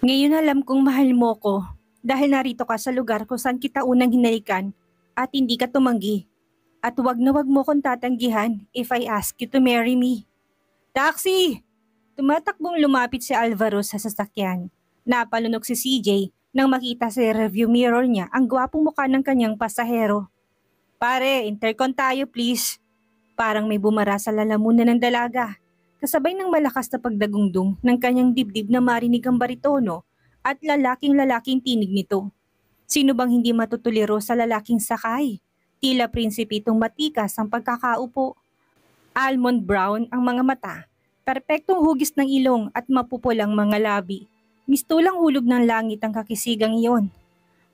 Ngayon alam kong mahal mo ko dahil narito ka sa lugar kung saan kita unang hinalikan at hindi ka tumanggi. At wag na wag mo kong tatanggihan if I ask you to marry me. Taxi! Tumatakbong lumapit si Alvaro sa sasakyan. Napalunok si CJ nang makita sa review mirror niya ang gwapong mukha ng kanyang pasahero. Pare, intercom tayo please. Parang may bumara sa lalamunan ng dalaga. Kasabay ng malakas na pagdagungdong ng kanyang dibdib na marinig ang baritono at lalaking-lalaking tinig nito. Sino bang hindi matutuliro sa lalaking sakay? Tila prinsipe itong matikas ang pagkakaupo. Almond brown ang mga mata, perpektong hugis ng ilong at mapupulang mga labi. Mistulang hulog ng langit ang kakisigang iyon.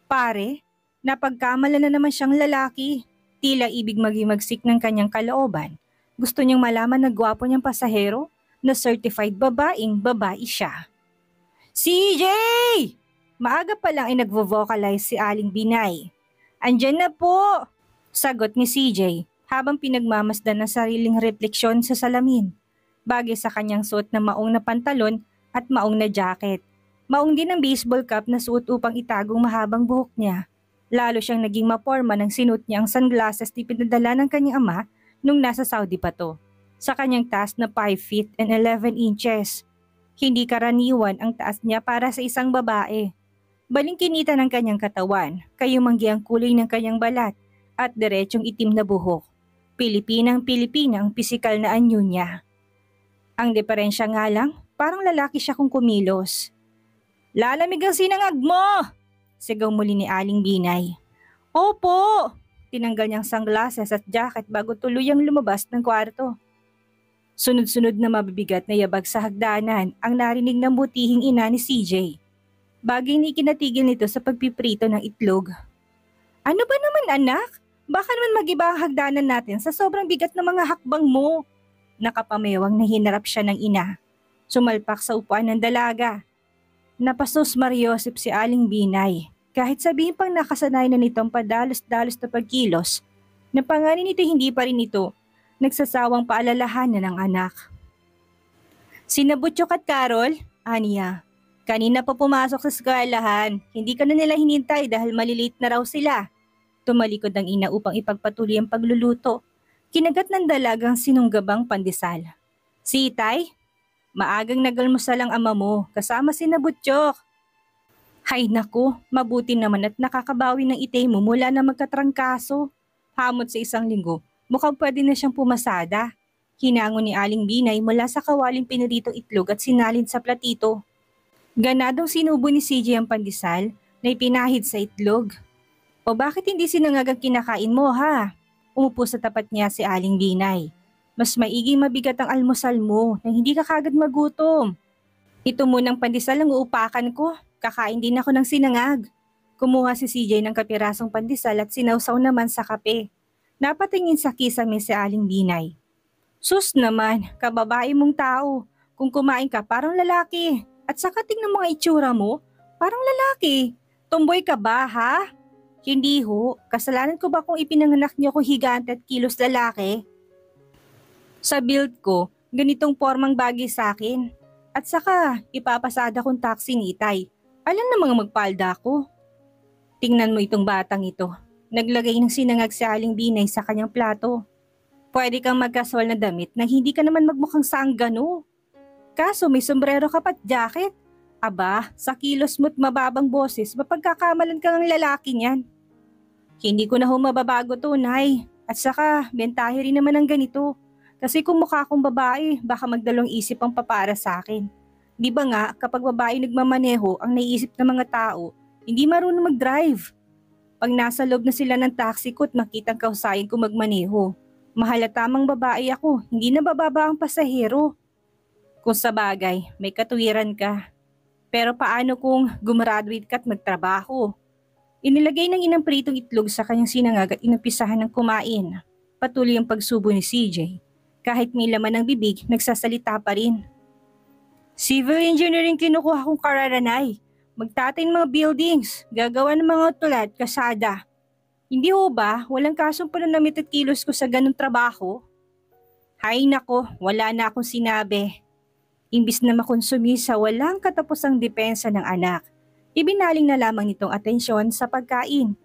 Pare, napagkamala na naman siyang lalaki. Tila ibig magimagsik ng kanyang kalooban. Gusto niyang malaman na gwapo niyang pasahero na certified babaeng babae siya. CJ! Maaga pa lang ay nagvo-vocalize si Aling Binay. Andyan na po! Sagot ni CJ habang pinagmamasdan ang sariling refleksyon sa salamin. Bagay sa kanyang suot na maong na pantalon at maong na jacket. Maong din ang baseball cap na suot upang itagong mahabang buhok niya. Lalo siyang naging maporma nang sinuot niya ang sunglasses na pinadala ng kanyang ama nung nasa Saudi pa to. Sa kanyang taas na 5 feet and 11 inches. Hindi karaniwan ang taas niya para sa isang babae. Balingkinita ng kanyang katawan, kayumanggi ang kulay ng kanyang balat at diretsong itim na buhok. Pilipinang-Pilipina ang pisikal na anyo niya. Ang diferensya nga lang, parang lalaki siya kung kumilos. Lalamig ang sinangag mo! Sigaw muli ni Aling Binay. Opo! Tinanggal niyang sunglasses at jacket bago tuluyang lumabas ng kwarto. Sunod-sunod na mabibigat na yabag sa hagdanan ang narinig ng butihing ina ni CJ. Bagay na ikinatigil nito sa pagpiprito ng itlog. Ano ba naman anak? Baka naman mag-iba ang hagdanan natin sa sobrang bigat ng mga hakbang mo. Nakapamewang na hinarap siya ng ina. Sumalpak sa upuan ng dalaga. Napasos Mariosip si Aling Binay. Kahit sabihin pang nakasanay na nitong padalos-dalos na pagkilos, na panganin nito hindi pa rin ito nagsasawang paalalahanan ng anak. Sina Butchok at Carol, Aniya, kanina pa pumasok sa eskwelahan, hindi ka na nila hinintay dahil maliliit na raw sila. Tumalikod ang ina upang ipagpatuloy ang pagluluto. Kinagat ng dalagang sinunggabang pandesal. Si Itay? Maagang nagalmusal ang ama mo kasama sina Butchok. Hay naku, mabuti naman at nakakabawi ng Itay mo mula na magkatrangkaso. Hamot sa isang linggo, mukhang pwede na siyang pumasada. Hinango ni Aling Binay mula sa kawaling piniritong itlog at sinalin sa platito. Ganadong sinubo ni CJ ang pandesal na ipinahid sa itlog. O bakit hindi sinangagang kinakain mo ha? Umupo sa tapat niya si Aling Binay. Mas maiging mabigat ang almusal mo na hindi ka kagad magutom. Ito munang pandesal ang uupakan ko. Kakain din ako ng sinangag. Kumuha si CJ ng kapirasong pandesal at sinawsaw naman sa kape. Napatingin sa kisame si Aling Binay. Sus naman, kababae mong tao. Kung kumain ka parang lalaki. At saka tingnan mga itsura mo, parang lalaki. Tomboy ka ba ha? Hindi ho, kasalanan ko ba kung ipinanganak niyo ko higante at kilos lalaki? Sa build ko, ganitong formang bagay sa akin. At saka, ipapasada kong taxi ni Itay. Alam na mga magpalda ko. Tingnan mo itong batang ito. Naglagay ng sinangag si Aling Binay sa kanyang plato. Pwede kang magkaswal na damit na hindi ka naman magmukhang sanggano. Kaso may sombrero ka pat jacket. Aba, sa kilos mo't mababang boses, mapagkakamalan ka ng lalaki niyan. Hindi ko na mababago to, Nay. At saka, bentahe rin naman ang ganito. Kasi kung mukha akong babae, baka magdalong isip ang papara sa akin. Di ba nga, kapag babae nagmamaneho, ang naiisip ng mga tao, hindi marunong mag-drive. Pag nasa loob na sila ng taxi ko at makitang kausayan ko magmaneho, mahalatamang babae ako, hindi na bababa ang pasahero. Kung sa bagay, may katuwiran ka. Pero paano kung gumraduate ka at magtrabaho? Inilagay ng inang pritong itlog sa kanyang sinangag at inumpisahan ng kumain. Patuloy ang pagsubo ni CJ. Kahit may laman ng bibig, nagsasalita pa rin. Civil engineering kinukuha kong kararanay. Magtatain mga buildings, gagawa ng mga tulad, kasada. Hindi ho ba, walang kasong pananamit at kilos ko sa ganung trabaho? Hay nako, wala na akong sinabi. Imbis na makonsumi sa walang katapusang depensa ng anak, ibinaling na lamang nitong atensyon sa pagkain.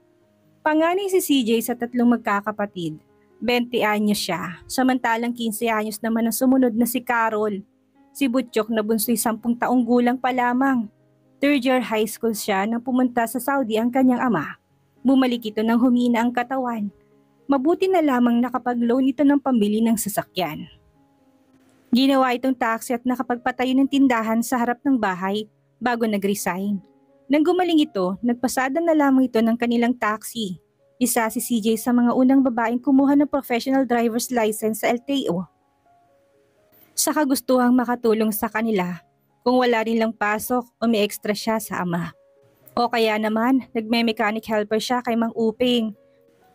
Panganay si CJ sa tatlong magkakapatid. 20 anyos siya, samantalang 15 anyos naman ang sumunod na si Carol. Si Butchok na bunso'y 10 taong gulang pa lamang. Third year high school siya nang pumunta sa Saudi ang kanyang ama. Bumalik ito nang humina ang katawan. Mabuti na lamang nakapag-loan ito ng pambili ng sasakyan. Ginawa itong taxi at nakapagpatayo ng tindahan sa harap ng bahay bago nag-resign. Nang gumaling ito, nagpasada na lamang ito ng kanilang taxi. Isa si CJ sa mga unang babaeng kumuha ng professional driver's license sa LTO. Sa kagustuhang makatulong sa kanila kung wala rin lang pasok o may extra siya sa ama. O kaya naman, nagme-mechanic helper siya kay Mang Uping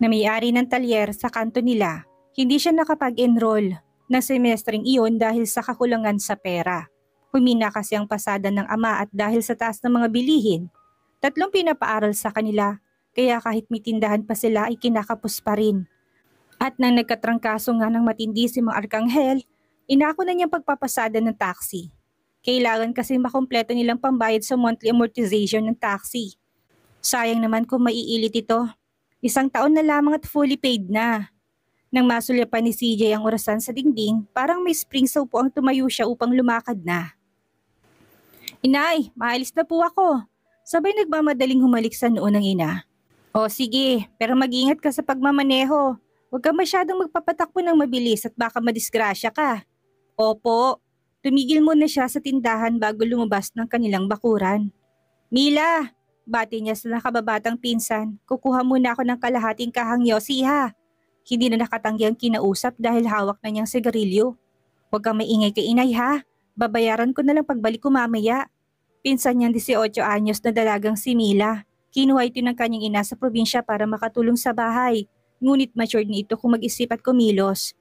na may-ari ng talyer sa kanto nila. Hindi siya nakapag-enroll ng semestreng iyon dahil sa kakulangan sa pera. Humina kasi ang pasada ng ama at dahil sa taas ng mga bilihin, 3 pinapaaral sa kanila kaya kahit may tindahan pa sila ay kinakapos pa rin. At nang nagkatrangkaso nga ng matindi si Mang Arkanghel, inako na niyang pagpapasada ng taxi. Kailangan kasi makumpleto nilang pambayad sa monthly amortization ng taxi. Sayang naman kung maiilit ito. 1 taon na lamang at fully paid na. Nang masulyapan ni CJ ang orasan sa dingding, parang may spring sa upuang tumayo siya upang lumakad na. Inay, maalis na po ako. Sabay nagmamadaling humalik sa noo ng ina. O sige, pero mag-ingat ka sa pagmamaneho. Huwag ka masyadong magpapatakbo ng mabilis at baka madisgrasya ka. Opo. Tumigil muna siya sa tindahan bago lumabas ng kanilang bakuran. Mila, bati niya sa nakababatang pinsan, kukuha muna ako ng kalahating kahang yosi ha. Hindi na nakatanggi ang kinausap dahil hawak na niyang sigarilyo. Huwag kang maingay kay inay ha, babayaran ko na lang pagbalik ko mamaya. Pinsan niyang 18 anyos na dalagang si Mila. Kinuha ito ng kanyang ina sa probinsya para makatulong sa bahay. Ngunit matured na ito kung mag-isip at kumilos.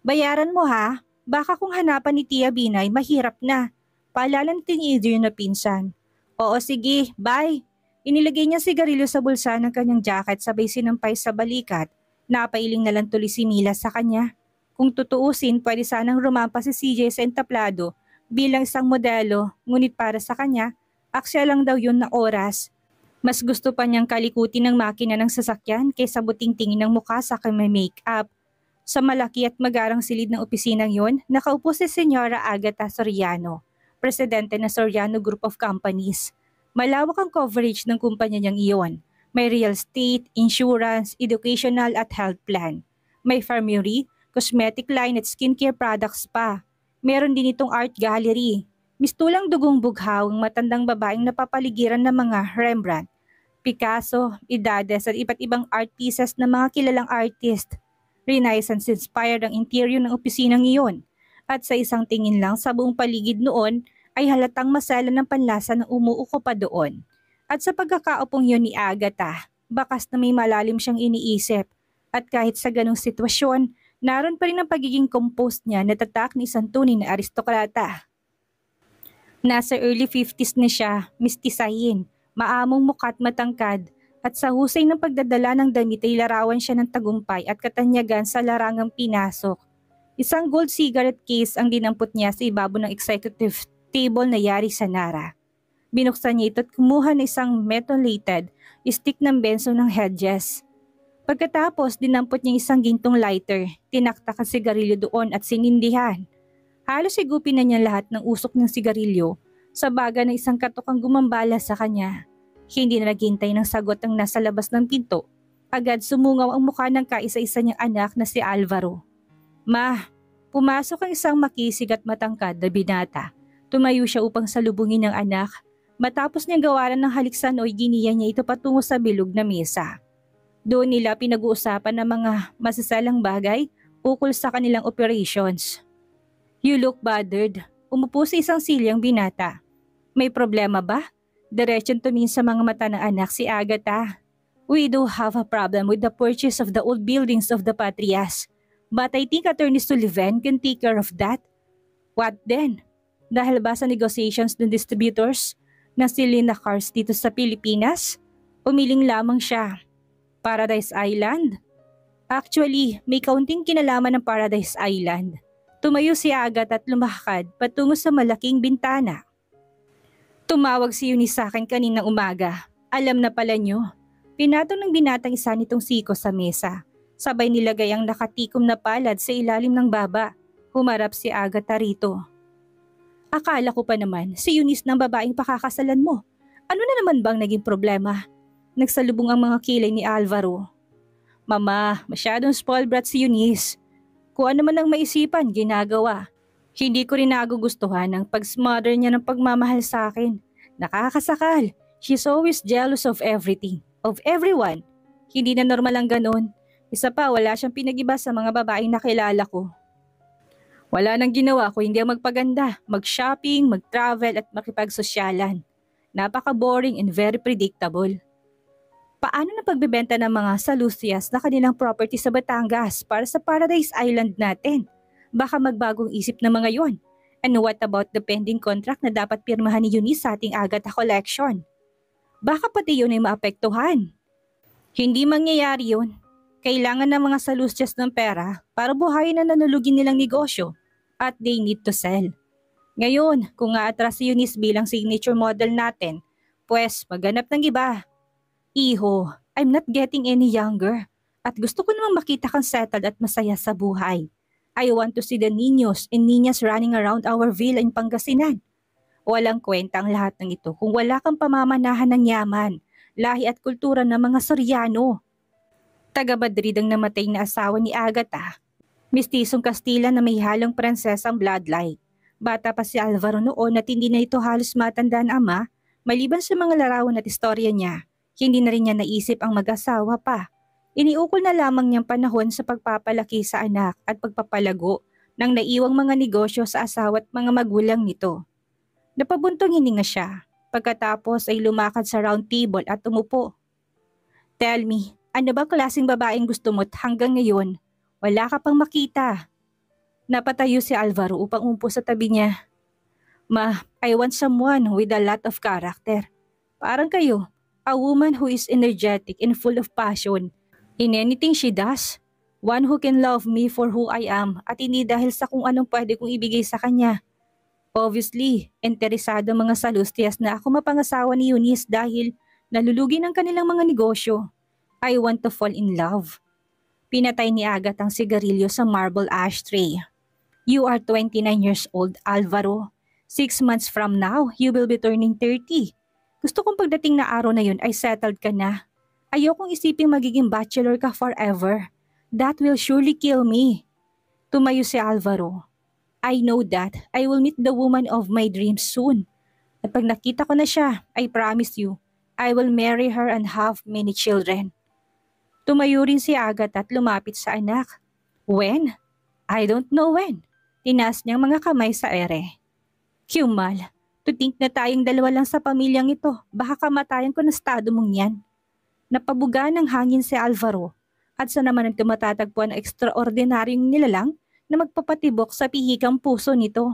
Bayaran mo ha. Baka kung hanapan ni Tia Binay, mahirap na. Paalala ni teenager na pinsan. Oo sige, bye. Inilagay niya sigarilyo sa bulsa ng kanyang jacket sabay sinampay sa balikat. Napailing na lang tuloy si Mila sa kanya. Kung tutuusin, pwede sanang rumampa si CJ sa entaplado bilang isang modelo, ngunit para sa kanya, aksya lang daw yun na oras. Mas gusto pa niyang kalikutin ng makina ng sasakyan kaysa buting-tingin ng mukha sa may make-up. Sa malaki at magarang silid ng opisinang yon, nakaupo si Senyora Agatha Soriano, presidente ng Soriano Group of Companies. Malawak ang coverage ng kumpanya niyang iyon. May real estate, insurance, educational at health plan. May pharmacy, cosmetic line at skincare products pa. Meron din itong art gallery. Mistulang dugong bughaw ang matandang babaeng napapaligiran ng mga Rembrandt, Picasso, Idades at iba't ibang art pieces ng mga kilalang artist. Renaissance-inspired ang interior ng opisinang iyon at sa isang tingin lang sa buong paligid noon ay halatang masala ng panlasa na umuuko pa doon. At sa pagkakaupong yun ni Agatha, bakas na may malalim siyang iniisip at kahit sa ganong sitwasyon, naroon pa rin ang pagiging composed niya na tatak ni isang tunay na aristokrata. Nasa early 50s na siya, mistisayin, maamong mukha at matangkad, at sa husay ng pagdadala ng damit ay larawan siya ng tagumpay at katanyagan sa larangang pinasok. Isang gold cigarette case ang dinampot niya sa ibabaw ng executive table na yari sa Nara. Binuksan niya ito at kumuha ng isang methylated stick ng benzo ng Hedges. Pagkatapos, dinampot niya isang gintong lighter, tinaktak ang sigarilyo doon at sinindihan. Halos igupin na niya lahat ng usok ng sigarilyo sa baga ng isang katok ang gumambala sa kanya. Hindi na naghintay ng sagot ang nasa labas ng pinto. Agad sumungaw ang mukha ng kaisa-isa niyang anak na si Alvaro. Ma, pumasok ang isang makisig at matangkad na binata. Tumayo siya upang salubungin ng anak. Matapos niyang gawaran ng haliksanoy, giniya niya ito patungo sa bilog na mesa. Doon nila pinag-uusapan ng mga masasalang bagay ukol sa kanilang operations. You look bothered. Umupo sa isang silyang binata. May problema ba? Diretsyon tumingin sa mga mata ng anak si Agatha. We do have a problem with the purchase of the old buildings of the Patrias. But I think Attorney Sullivan can take care of that. What then? Dahil ba sa negotiations ng distributors ng Selena Cars dito sa Pilipinas? Umiling lamang siya. Paradise Island? Actually, may kaunting kinalaman ng Paradise Island. Tumayo si Agat at lumakad patungo sa malaking bintana. Tumawag si Eunice sa akin kaninang umaga. Alam na pala niyo. Pinatong ng binatang isa nitong siko sa mesa. Sabay nilagay ang nakatikom na palad sa ilalim ng baba. Humarap si Agatha rito. Akala ko pa naman si Eunice ng babaeng pakakasalan mo. Ano na naman bang naging problema? Nagsalubong ang mga kilay ni Alvaro. Mama, masyadong spoiled brat si Eunice. Kung ano man ang maisipan, ginagawa. Hindi ko rin nagugustuhan ang pag-smother niya ng pagmamahal sa akin. Nakakasakal. She's always jealous of everything, of everyone. Hindi na normal ang ganon. Isa pa, wala siyang pinag-iba sa mga babaeng nakilala ko. Wala nang ginawa ko hindi ang magpaganda, mag-shopping, mag-travel at makipagsosyalan. Napaka-boring and very predictable. Paano na pagbebenta ng mga salustias na kanilang property sa Batangas para sa Paradise Island natin? Baka magbagong isip ng mga yon. And what about the pending contract na dapat pirmahan ni Eunice sa ating Agatha Collection? Baka pati yun ay maapektuhan. Hindi mangyayari yun. Kailangan ng mga salustias ng pera para buhayin ang nanulugin nilang negosyo at they need to sell. Ngayon, kung aatras si Eunice bilang signature model natin, pues maghanap ng iba. Iho, I'm not getting any younger at gusto ko namang makita kang settled at masaya sa buhay. I want to see the niños and niñas running around our villa in Pangasinan. Walang kwenta ang lahat ng ito kung wala kang pamamanahan ng yaman, lahi at kultura ng mga Soriano. Taga Madrid ang namatay na asawa ni Agatha. Mistisong Kastila na may halong prinsesang bloodline. Bata pa si Alvaro noon at hindi na ito halos matanda na ama, maliban sa mga larawan at istorya niya. Hindi na rin niya naisip ang mag-asawa pa. Iniukol na lamang niyang panahon sa pagpapalaki sa anak at pagpapalago ng naiwang mga negosyo sa asawa at mga magulang nito. Napabuntong hininga siya. Pagkatapos ay lumakad sa round table at umupo. Tell me, ano ba klaseng babaeng gusto mo't hanggang ngayon? Wala ka pang makita. Napatayo si Alvaro upang umpo sa tabi niya. Ma, I want someone with a lot of character. Parang kayo. A woman who is energetic and full of passion in anything she does. One who can love me for who I am at hindi dahil sa kung anong pwede kong ibigay sa kanya. Obviously, interesado mga salustias na ako mapangasawa ni Eunice dahil nalulugi ng kanilang mga negosyo. I want to fall in love. Pinatay ni Agatha ang sigarilyo sa marble ashtray. You are 29 years old, Alvaro. 6 months from now, you will be turning 30. Gusto kong pagdating na araw na yun ay settled ka na. Ayokong isiping magiging bachelor ka forever. That will surely kill me. Tumayo si Alvaro. I know that I will meet the woman of my dreams soon. At pag nakita ko na siya, I promise you, I will marry her and have many children. Tumayo rin si Agatha at lumapit sa anak. When? I don't know when. Tinaas niyang mga kamay sa ere. Kyumal. To think na tayong dalawa lang sa pamilyang ito, baka kamatayan ko na estado mong yan. Napabuga ng hangin si Alvaro at sa naman ang tumatatagpuan ng ekstraordinaryong nilalang na magpapatibok sa pihikang puso nito.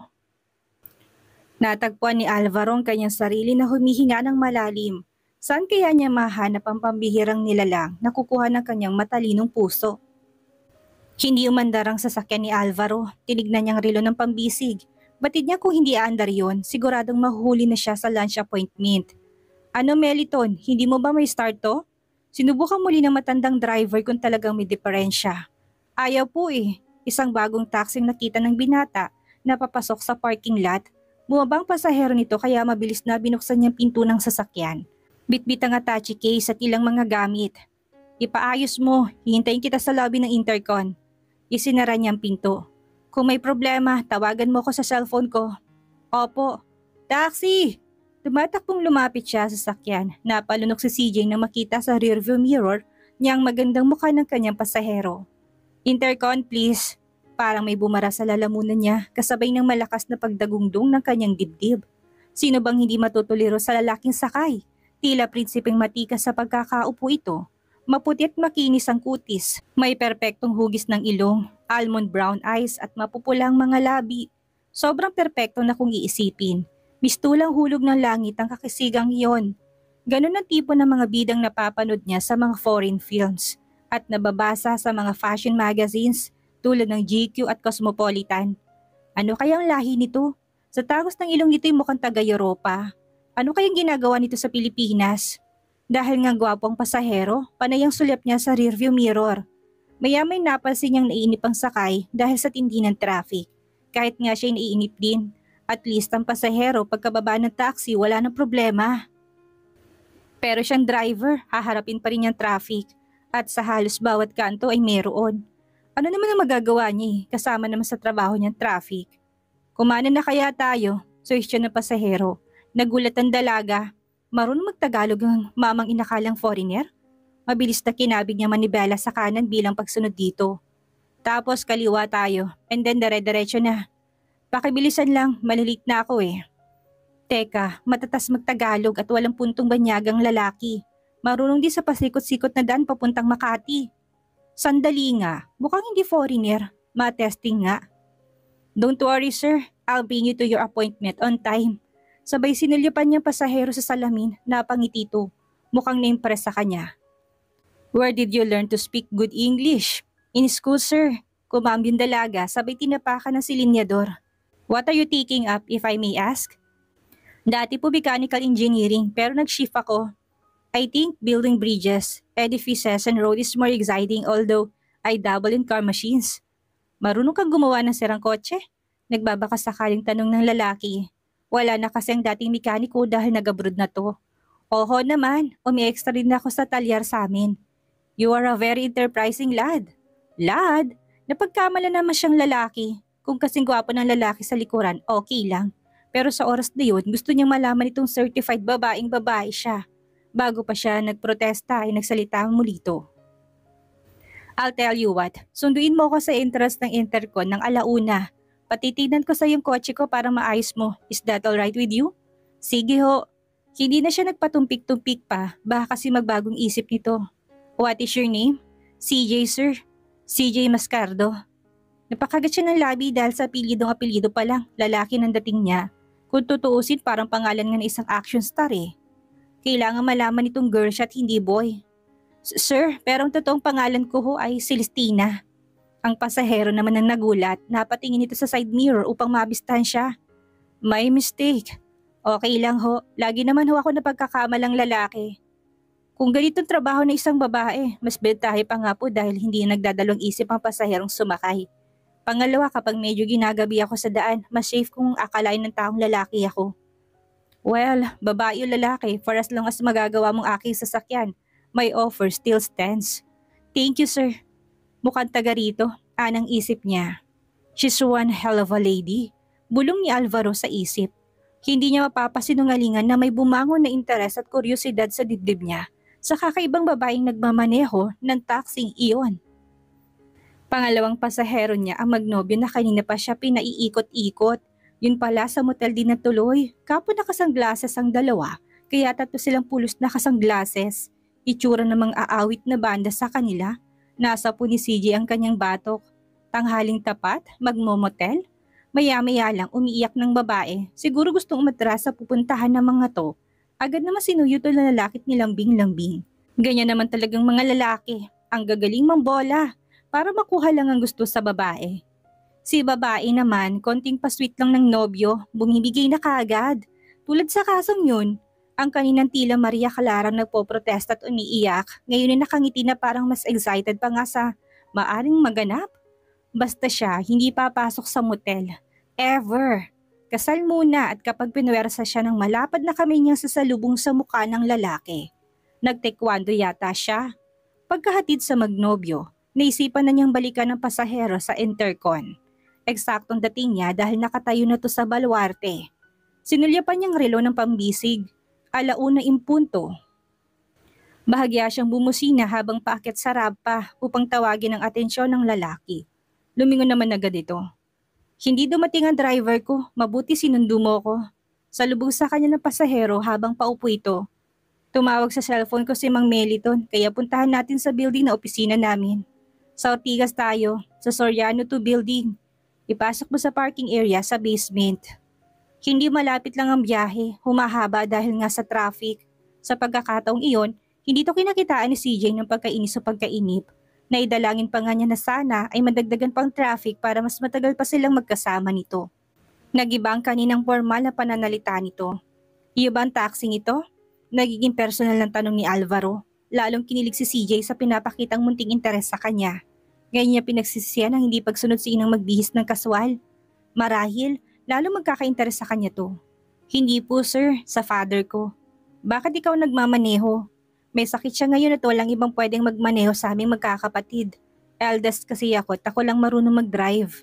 Natagpuan ni Alvaro ang kanyang sarili na humihinga ng malalim. Saan kaya niya mahanap ang pambihirang nilalang na kukuha ng kanyang matalinong puso? Hindi umandar ang sasakyan ni Alvaro, tinignan niyang relo ng pambisig. Batid niya kung hindi aandar yun, siguradong mahuhuli na siya sa lunch appointment. Ano Meliton, hindi mo ba may start to? Sinubukan muli ng matandang driver kung talagang may diferensya. Ayaw po eh, isang bagong taxing nakita ng binata na papasok sa parking lot. Bumabang pasahero nito kaya mabilis na binuksan niyang pinto ng sasakyan. Bitbit ang attache case at ilang mga gamit. Ipaayos mo, hihintayin kita sa lobby ng intercon. Isinara niyang pinto. Kung may problema, tawagan mo ko sa cellphone ko. Opo. Taxi! Tumatakbong lumapit siya sa sakyan. Napalunok si CJ na makita sa rearview mirror niya ang magandang mukha ng kanyang pasahero. Intercon please. Parang may bumara sa lalamunan niya kasabay ng malakas na pagdagungdong ng kanyang dibdib. Sino bang hindi matutuliro sa lalaking sakay? Tila prinsipeng matikas sa pagkakaupo ito. Maputi at makinis ang kutis. May perpektong hugis ng ilong, almond brown eyes at mapupulang mga labi. Sobrang perpekto na kung iisipin. Mistulang hulog ng langit ang kakisigang iyon. Ganun ang tipo ng mga bidang napapanood niya sa mga foreign films at nababasa sa mga fashion magazines tulad ng GQ at Cosmopolitan. Ano kayang lahi nito? Sa tagos ng ilong nito'y mukhang taga-Europa. Ano kayang ginagawa nito sa Pilipinas? Dahil nga gwapo ang pasahero, panay ang sulyap niya sa rearview mirror. Maya-may napansin niyang naiinip ang sakay dahil sa tindi ng traffic. Kahit nga siya'y naiinip din, at least ang pasahero pagkababa ng taxi wala ng problema. Pero siyang driver, haharapin pa rin niyang traffic. At sa halos bawat kanto ay meron. Ano naman ang magagawa niya kasama naman sa trabaho niyang traffic? Kumanan na kaya tayo, suwestiyon ng pasahero. Nagulat ang dalaga. Marunong magtagalog ang mamang inakalang foreigner? Mabilis na kinabig niya manibela sa kanan bilang pagsunod dito. Tapos kaliwa tayo, and then dire-diretso na. Pakibilisan lang, malilit na ako eh. Teka, matatas magtagalog at walang puntong banyagang lalaki. Marunong din sa pasikot-sikot na daan papuntang Makati. Sandali nga, mukhang hindi foreigner. Ma-testing nga. Don't worry sir, I'll bring you to your appointment on time. Sabay sinilyapan niyang pasahero sa salamin na pangitito. Mukhang na-impress sa kanya. Where did you learn to speak good English? In school sir. Kumam yung dalaga sabay tinapakan ng silinyador. What are you taking up if I may ask? Dati po mechanical engineering pero nag-shift ako. I think building bridges, edifices and road is more exciting although I dabble in car machines. Marunong kang gumawa ng sirang kotse? Nagbabaka sakaling tanong ng lalaki. Wala na kasi ang dating mekaniko dahil nag-abroad na to. Oho naman, umi-extra rin ako sa talyar sa amin. You are a very enterprising lad. Lad? Napagkamala naman siyang lalaki. Kung kasing gwapo ng lalaki sa likuran, okay lang. Pero sa oras na yun, gusto niyang malaman itong certified babaeng babae siya. Bago pa siya nagprotesta ay nagsalita ang mulito. I'll tell you what, sunduin mo ko sa entrance ng intercon ng alauna. Patitignan ko sa yung kotse ko para maayos mo. Is that alright with you? Sige ho. Hindi na siya nagpatumpik-tumpik pa, baka kasi magbagong isip nito. What is your name? CJ sir. CJ Mascardo. Napakagat siya ng labi dahil sa apelyido pa lang, lalaki ng dating niya. Kung tutuusin parang pangalan nga ng isang action star eh. Kailangan malaman itong girl shot hindi boy. Sir, pero ang totoong pangalan ko ho ay Celestina. Ang pasahero naman ang nagulat, napatingin ito sa side mirror upang mabistahan siya. May mistake. Okay lang ho, lagi naman ho ako napagkakamalang lalaki. Kung ganitong trabaho ng isang babae, mas bentahe pa nga po dahil hindi nagdadalawang isip ang pasaherong sumakay. Pangalawa, kapag medyo ginagabi ako sa daan, mas safe kung akalain ng taong lalaki ako. Well, babae o lalaki, for as long as magagawa mong aking sasakyan, my offer still stands. Thank you sir. Mukhang taga rito, anang isip niya. She's one hell of a lady. Bulong ni Alvaro sa isip. Hindi niya mapapasinungalingan na may bumangon na interes at kuryosidad sa dibdib niya sa kakaibang babaeng nagmamaneho ng taxing iyon. Pangalawang pasahero niya ang magnobyo na kanina pa siya pinaiikot-ikot. Yun pala sa motel din na tuloy. Kapo nakasanglases ang dalawa, kaya tatlo silang pulos nakasanglases. Itsura namang aawit na banda sa kanila. Nasa po ni CJ ang kanyang batok. Tanghaling tapat, magmomotel. Maya-maya lang umiiyak ng babae. Siguro gustong umatras sa pupuntahan ng mga to. Agad naman sinuyot na lalakit ni lambing-lambing. Ganyan naman talagang mga lalaki. Ang gagaling mambola para makuha lang ang gusto sa babae. Si babae naman, konting pasweet lang ng nobyo, bumibigay na kaagad. Tulad sa kasong yun, ang kaninang tila Maria Clarang nagpoprotesta at umiiyak, ngayon ay nakangiti na parang mas excited pa nga sa maaring maganap. Basta siya, hindi papasok sa motel. Ever. Kasal muna at kapag pinwersa siya ng malapad na kamay niyang sasalubong sa mukha ng lalaki. Nagtekwando yata siya. Pagkahatid sa magnobyo, naisipan na niyang balikan ng pasahero sa intercon. Eksaktong dating niya dahil nakatayo na to sa baluarte. Sinulyapan niyang relo ng pambisig. 1:00 Bahagya siyang bumusina habang paakyat sa rampa upang tawagin ang atensyon ng lalaki. Lumingon naman agad ito. Hindi dumating ang driver ko, mabuti sinundo mo ko. Salubong sa kanya ng pasahero habang paupo ito. Tumawag sa cellphone ko si Mang Meliton kaya puntahan natin sa building na opisina namin. Sa Ortigas tayo, sa Soriano 2 building. Ipasok mo sa parking area sa basement. Hindi malapit lang ang biyahe, humahaba dahil nga sa traffic. Sa pagkakataong iyon, hindi to kinakitaan ni CJ ng pagkainis o pagkainip. Naidalangin pa nga niya na sana ay madagdagan pang traffic para mas matagal pa silang magkasama nito. Nagiba ang kaninang formal na pananalita nito. Iyo ba ang taxing ito? Nagiging personal ng tanong ni Alvaro. Lalong kinilig si CJ sa pinapakitang munting interes sa kanya. Ngayon niya pinagsisisihan ang hindi pagsunod sa inang magbihis ng kaswal. Marahil, lalo magkaka-interes sa kanya to. Hindi po sir, sa father ko. Bakit ikaw nagmamaneho? May sakit siya ngayon at walang ibang pwedeng magmaneho sa aming magkakapatid. Eldest kasi ako at ako lang marunong mag-drive.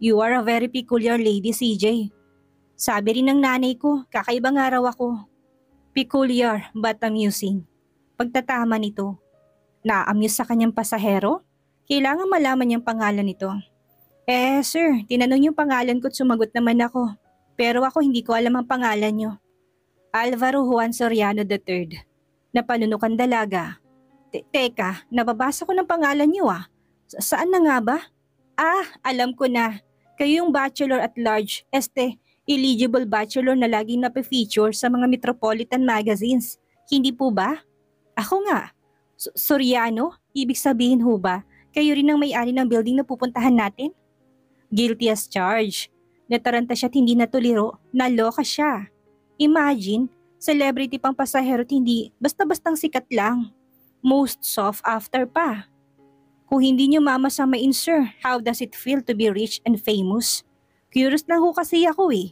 You are a very peculiar lady, CJ. Sabi rin ng nanay ko, kakaibang araw ako. Peculiar but amusing. Pagtatama nito. Na-amuse sa kanyang pasahero? Kailangan malaman niyang pangalan nito. Sir, tinanong yung pangalan ko at sumagot naman ako. Pero ako hindi ko alam ang pangalan niyo. Alvaro Juan Soriano III. Napanunukan dalaga. Teka, nababasa ko ng pangalan niyo ah. Saan na nga ba? Alam ko na. Kayo yung bachelor at large, eligible bachelor na laging nape-feature sa mga metropolitan magazines. Hindi po ba? Ako nga. Soriano? Ibig sabihin ho ba, kayo rin ang may-ari ng building na pupuntahan natin? Guilty as charged. Nataranta siya at hindi natuliro, naloka siya. Imagine, celebrity pang pasahero at hindi basta-bastang sikat lang. Most sought after pa. Kung hindi niyo mamasamain sir, how does it feel to be rich and famous? Curious lang ho kasi ako eh.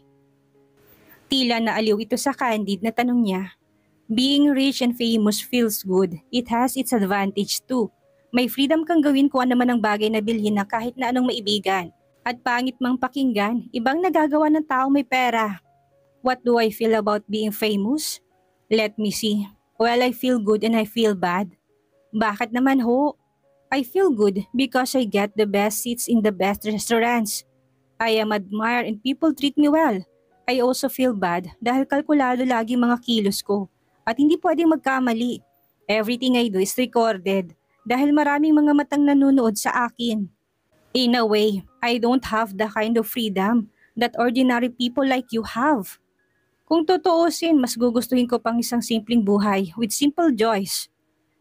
Tila naaliw ito sa candid na tanong niya. Being rich and famous feels good. It has its advantage too. May freedom kang gawin kung ano man ang bagay na bilhin na kahit na anong maibigan. At pangit mang pakinggan, ibang nagagawa ng taong may pera. What do I feel about being famous? Let me see. Well, I feel good and I feel bad. Bakit naman ho? I feel good because I get the best seats in the best restaurants. I am admired and people treat me well. I also feel bad dahil kalkulado lagi mga kilos ko at hindi pwedeng magkamali. Everything I do is recorded dahil maraming mga matang nanonood sa akin. In a way, I don't have the kind of freedom that ordinary people like you have. Kung totoosin, mas gugustuhin ko pang isang simpleng buhay with simple joys.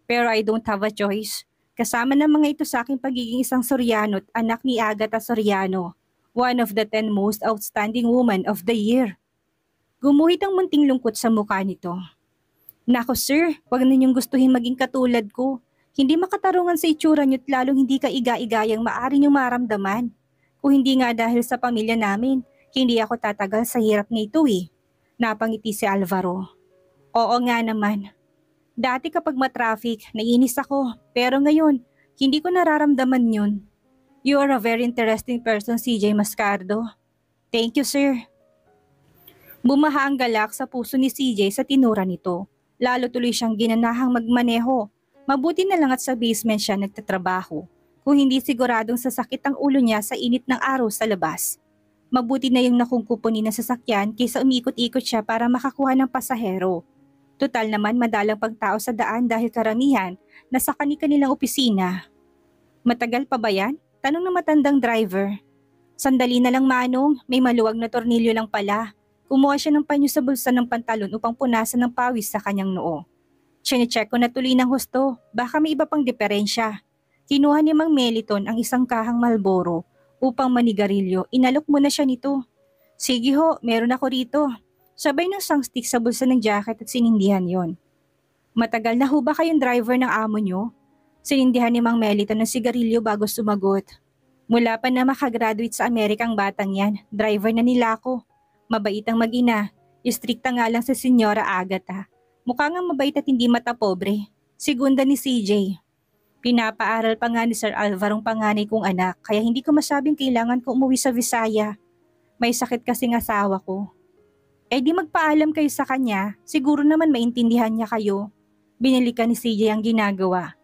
Pero I don't have a choice. Kasama ng mga ito sa aking pagiging isang Soriano at anak ni Agatha Soriano, one of the 10 most outstanding women of the year. Gumuhit ang munting lungkot sa mukha nito. Nako sir, wag ninyong gustuhin maging katulad ko. Hindi makatarungan sa itsura niyo't lalong hindi ka iga-igayang maaari niyong maramdaman. Kung hindi nga dahil sa pamilya namin, hindi ako tatagal sa hirap nito eh. Napangiti si Alvaro. Oo nga naman. Dati kapag matraffic, naiinis ako. Pero ngayon, hindi ko nararamdaman yun. You are a very interesting person, CJ Mascardo. Thank you, sir. Bumaha ang galak sa puso ni CJ sa tinura nito. Lalo tuloy siyang ginanahang magmaneho. Mabuti na lang at sa basement siya nagtatrabaho. Kung hindi siguradong sasakit ang ulo niya sa init ng araw sa labas. Mabuti na yung nakungkupunin na sasakyan kaysa umikot-ikot siya para makakuha ng pasahero. Tutal naman madalang pagtao sa daan dahil karamihan nasa kani-kanilang opisina. Matagal pa ba yan? Tanong ng matandang driver. Sandali na lang manong, may maluwag na tornilyo lang pala. Kumuha siya ng panyo sa bulsa ng pantalon upang punasan ng pawis sa kanyang noo. Chine-check ko na tuloy ng husto, baka may iba pang diferensya. Kinuha ni Mang Meliton ang isang kahang Marlboro upang manigarilyo. Inalok mo na siya nito. Sige ho, meron ako rito. Sabay ng sangstick sa bulsa ng jacket at sinindihan yon. Matagal na ho ba kayong driver ng amo nyo? Sinindihan ni Mang Meliton ng sigarilyo bago sumagot. Mula pa na makagraduate sa Amerika ang batang yan, driver na nila ako. Mabait ang mag-ina, istrikta nga lang sa Senyora Agatha. Mukha nga mabait at hindi mata pobre. Segunda ni CJ. Pinapaaral pa nga ni Sir Alvarong panganay kong anak kaya hindi ko masabing kailangan ko umuwi sa Visaya. May sakit kasing asawa ko. Di magpaalam kayo sa kanya, siguro naman maintindihan niya kayo. Binilikan ni CJ ang ginagawa.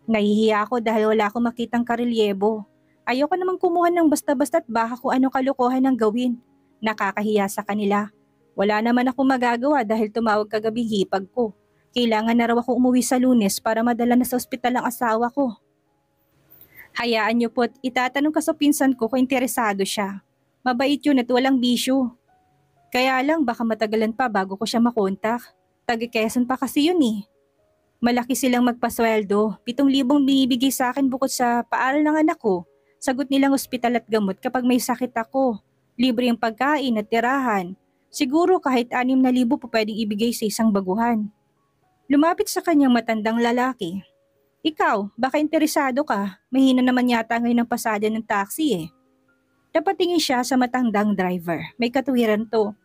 Nahihiya ako dahil wala akong makitang karelyebo. Ayoko namang kumuha ng basta-basta at baka kung ano kalokohan ang gawin. Nakakahiya sa kanila. Wala naman ako magagawa dahil tumawag kagabing hipag ko. Kailangan na raw ako umuwi sa Lunes para madala na sa ospital ang asawa ko. Hayaan niyo po't itatanong ka sa pinsan ko kung interesado siya. Mabait yun at walang bisyo. Kaya lang baka matagalan pa bago ko siya makontak. Taga Quezon pa kasi yun eh. Malaki silang magpasweldo, 7,000 binibigay sa akin bukod sa paaral ng anak ko. Sagot nilang ospital at gamot kapag may sakit ako. Libre ang pagkain at tirahan. Siguro kahit 6,000 pa pwedeng ibigay sa isang baguhan. Lumapit sa kanyang matandang lalaki. Ikaw, baka interesado ka. Mahina naman yata ngayon ang pasada ng taxi eh. Napatingin siya sa matandang driver. May katuwiran to.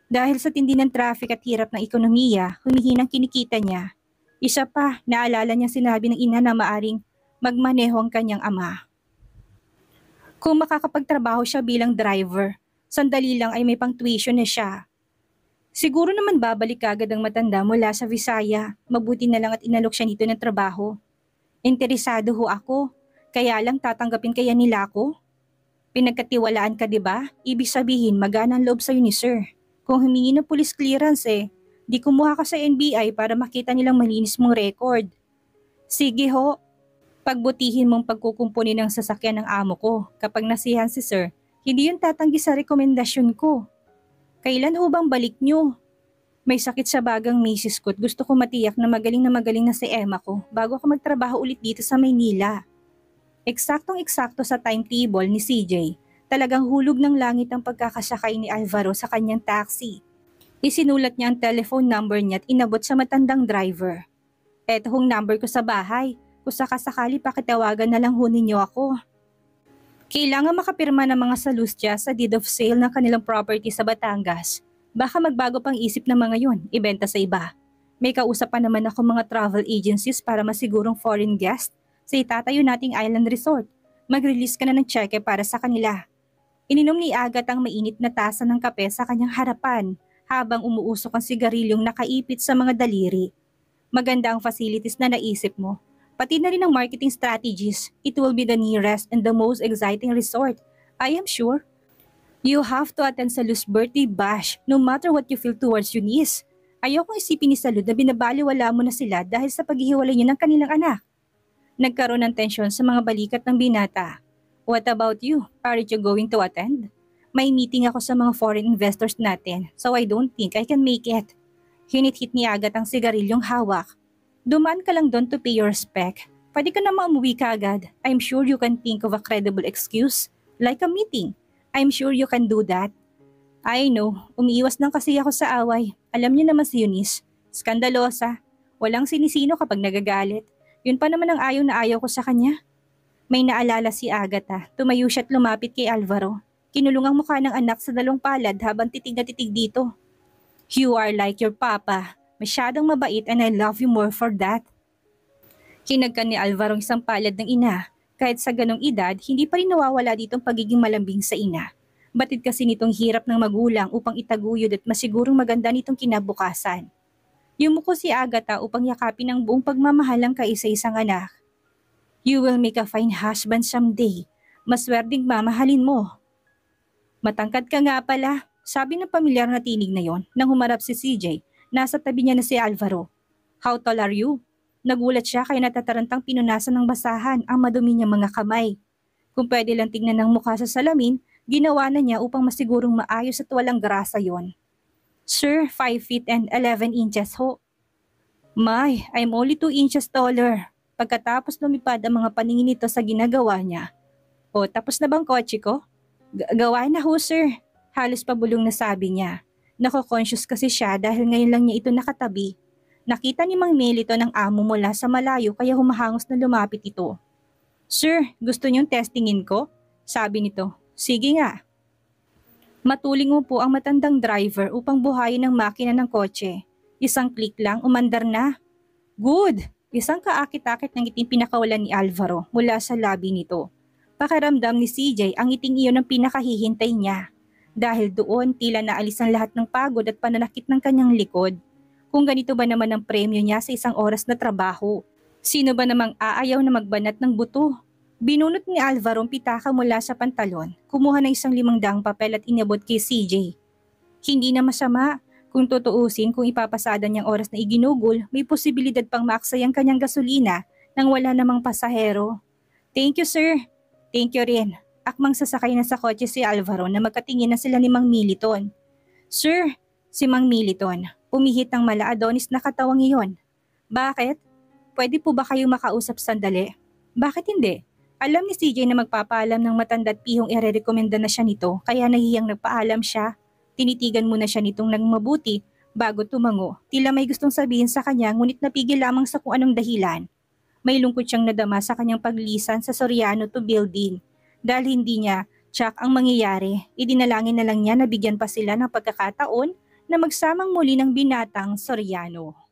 Dahil sa tindi ng traffic at hirap ng ekonomiya, humihinang kinikita niya. Isa pa, naalala niya sinabi ng ina na maaring magmaneho ang kanyang ama. Kung makakapagtrabaho siya bilang driver, sandali lang ay may pang-tuition na siya. Siguro naman babalik agad ang matanda mula sa Visaya. Mabuti na lang at inalok siya nito ng trabaho. Interesado ho ako, kaya lang tatanggapin kaya nila ako? Pinagkatiwalaan ka, 'di ba? Ibig sabihin magana ang loob sa'yo ni sir. Kung humingi ng police clearance di kumuha ka sa NBI para makita nilang malinis mong record. Sige ho, pagbutihin mong pagkukumpuni ng sasakyan ng amo ko. Kapag nasihan si sir, hindi yun tatanggi sa rekomendasyon ko. Kailan ho bang balik nyo? May sakit sa bagang misis ko at gusto ko matiyak na magaling na si Emma ko bago ako magtrabaho ulit dito sa Maynila. Eksaktong-eksakto sa timetable ni CJ, talagang hulog ng langit ang pagkakasakay ni Alvaro sa kanyang taxi. Isinulat niya ang telephone number niya at inabot sa matandang driver. Eto hong number ko sa bahay, kung sakasakali pakitawagan na lang ho ninyo ako. Kailangan makapirma ng mga salustya sa deed of sale ng kanilang property sa Batangas. Baka magbago pang isip ng mga yun, ibenta sa iba. May kausap pa naman ako mga travel agencies para masigurong foreign guest sa itatayo nating island resort. Mag-release ka na ng cheque para sa kanila. Ininom ni Agat ang mainit na tasa ng kape sa kanyang harapan habang umuusok ang sigarilyong nakaipit sa mga daliri. Maganda ang facilities na naisip mo. Pati na rin ang marketing strategies. It will be the nearest and the most exciting resort. I am sure. You have to attend sa Luz's birthday bash no matter what you feel towards Eunice. Ayokong isipin ni Salud na binabaliwala mo na sila dahil sa paghihiwalay niyo ng kanilang anak. Nagkaroon ng tensyon sa mga balikat ng binata. What about you? Aren't you going to attend? May meeting ako sa mga foreign investors natin, so I don't think I can make it. Hinit-hit ni Agat ang sigarilyong hawak. Dumaan ka lang doon to pay your respect. Pwede ka na umuwi ka agad. I'm sure you can think of a credible excuse, like a meeting. I'm sure you can do that. I know, umiiwas lang kasi ako sa away. Alam niyo naman si Eunice, skandalosa. Walang sinisino kapag nagagalit. Yun pa naman ang ayaw na ayaw ko sa kanya. May naalala si Agatha, tumayo siya at lumapit kay Alvaro. Kinulong ang mukha ng anak sa dalawang palad habang titig na titig dito. You are like your papa. Masyadong mabait and I love you more for that. Kinagkan ni Alvaro isang palad ng ina. Kahit sa ganong edad, hindi pa rin nawawala ditong pagiging malambing sa ina. Batid kasi nitong hirap ng magulang upang itaguyod at masigurong maganda nitong kinabukasan. Yumuko si Agatha upang yakapin ang buong pagmamahal ng kaisa-isang anak. You will make a fine husband someday. Maswerdeng mamahalin mo. Matangkad ka nga pala, sabi ng pamilyar na tinig na yon nang humarap si CJ. Nasa tabi niya na si Alvaro. How tall are you? Nagulat siya kaya natatarantang pinunasan ng basahan ang madumi niyang mga kamay. Kung pwede lang tingnan ng mukha sa salamin, ginawa na niya upang masigurong maayos at walang grasa yon. Sir, 5 feet and 11 inches ho. My, I'm only 2 inches taller. Pagkatapos lumipad ang mga paningin nito sa ginagawa niya. O, tapos na bang kotse ko? Gawa na ho, sir. Halos pabulong na sabi niya. Nako-conscious kasi siya dahil ngayon lang niya ito nakatabi. Nakita ni Mang Melito ng amo mula sa malayo kaya humahangos na lumapit ito. Sir, gusto niyong testingin ko? Sabi nito. Sige nga. Matuling mo po ang matandang driver upang buhayin ang makina ng kotse. Isang click lang, umandar na. Good! Isang kaakit-akit ng ngiting pinakawalan ni Alvaro mula sa labi nito. Pakiramdam ni CJ ang ngiting iyon ang pinakahihintay niya. Dahil doon tila naalis ang lahat ng pagod at pananakit ng kanyang likod. Kung ganito ba naman ang premyo niya sa isang oras na trabaho? Sino ba namang aayaw na magbanat ng buto? Binunot ni Alvaro ang pitaka mula sa pantalon, kumuha ng isang 500 papel at inabot kay CJ. Hindi na masama. Kung tutuusin kung ipapasada niyang oras na iginugol, may posibilidad pang maaksay ang kanyang gasolina nang wala namang pasahero. Thank you, sir. Thank you rin. Akmang sasakay na sa kotse si Alvaro na magkatingin na sila ni Mang Militon. Sir, si Mang Militon, pumihit ng mala Adonis na katawang iyon. Bakit? Pwede po ba kayong makausap sandali? Bakit hindi? Alam ni CJ na magpapaalam ng matanda at pihong irerekomenda na siya nito kaya nahihiyang nagpaalam siya. Tinitigan muna siya nitong nang mabuti bago tumango. Tila may gustong sabihin sa kanya ngunit napigil lamang sa kung anong dahilan. May lungkot siyang nadama sa kanyang paglisan sa Soriano to building. Dahil hindi niya tsak ang mangyayari, idinalangin na lang niya na bigyan pa sila ng pagkakataon na magsamang muli ng binatang Soriano.